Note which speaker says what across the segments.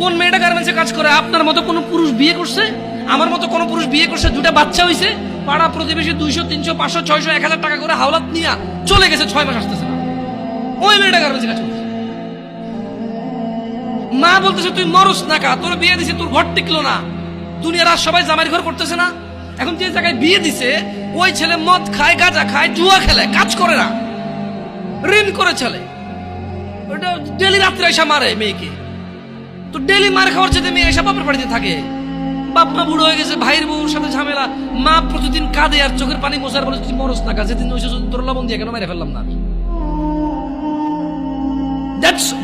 Speaker 1: কোন মেয়েটা গার্মেন্টসে কাজ করে? আপনার মতো কোন পুরুষ বিয়ে করছে? আমার মতো কোন পুরুষ বিয়ে করছে? দুটা বাচ্চা হইছে, পাড়া প্রতিবেশী 200 300 500 600 1000 টাকা করে হাওলাত নিয়ে চলে গেছে, 6 মাস আসতেছে না। ওই মেয়েটা গার্মেন্টসে কাজ করছে। মা বলতেছে তুই মরস না কা, তোর বিয়ে দিছে, তোর ঘর টিকলো না। দুনিয়ার আর সবাই জামাইয়ের ঘর করতেছে না। এখন যে জায়গায় বিয়ে দিছে ওই ছেলে মদ খায়, গাঁজা খায়, জুয়া খেলে, কাজ করে না, ঋণ করে চলে। ওটা ডেলি রাত্রে এসে মারে মেয়েকে। তো ডেলি মার খাওয়ার চেয়ে মেয়ে এসে বাপের বাড়িতে থাকে। বাপ মা বুড়ো হয়ে গেছে, ভাইয়ের বউর সাথে ঝামেলা, মা প্রতিদিন কাঁদে আর চোখের পানি মোছার বলে তুই মরস না কা, যেদিন ওই তোর লবণ দিয়ে কেন মেরে ফেললাম না আমি।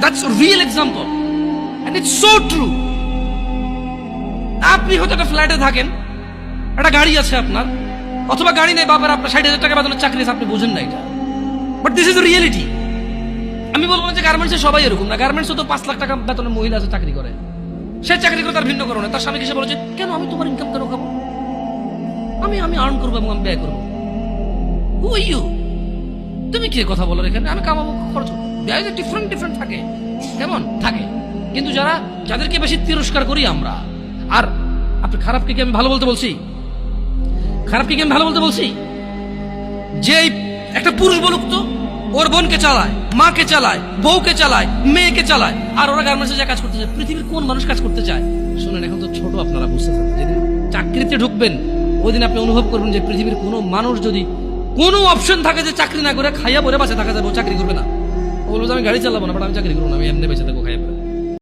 Speaker 1: That's a real example and it's so true. আপনি হয়তো একটা ফ্ল্যাটে থাকেন, একটা গাড়ি আছে আপনার, অথবা গাড়ি নেই, বাবার আপনার 60,000 টাকা বেতনের চাকরি আছে, আপনি বুঝেন না এটা। But this is the reality. আমি বলবো না যে গার্মেন্টসে সবাই এরকম না। গার্মেন্টসে তো 5 লাখ টাকা বেতনের মহিলা আছে, চাকরি করে। সে চাকরি করে তার ভিন্ন কারণে, তার স্বামীকে সে বলেছে কেন আমি তোমার ইনকাম কেন খাবো, আমি আর্ন করবো এবং আমি ব্যয় করবো। হু আর ইউ? তুমি কি কথা বলো এখানে? আমি কামাবো, খরচ করবো। ডিফারেন্ট থাকে, কেমন থাকে। কিন্তু যাদেরকে বেশি তিরস্কার করি আমরা, আর আপনি খারাপকে কি আমি ভালো বলতে বলছি? খারাপকে কি আমি ভালো বলতে বলছি? যে একটা পুরুষ বলুক তো, ওর বোনকে চালায়, মাকে চালায়, বউকে চালায়, মেয়েকে চালায়, আর ওরা গার্মেন্টসে যা কাজ করতে চায়। পৃথিবীর কোন মানুষ কাজ করতে চায়? শুনেন, এখন তো ছোট, আপনারা বুঝতেছেন। যেদিন চাকরিতে ঢুকবেন ওই দিন আপনি অনুভব করবেন যে পৃথিবীর কোনো মানুষ যদি কোনো অপশন থাকে যে চাকরি না করে খাইয়া পরে বাঁচে থাকা যাবে, ও চাকরি করবে না। ও বলবো আমি গাড়ি চালাবো না, বাট আমি চাকরি করবো না, আমি এমনি বেঁচে থাকবো খাইয়া পরে।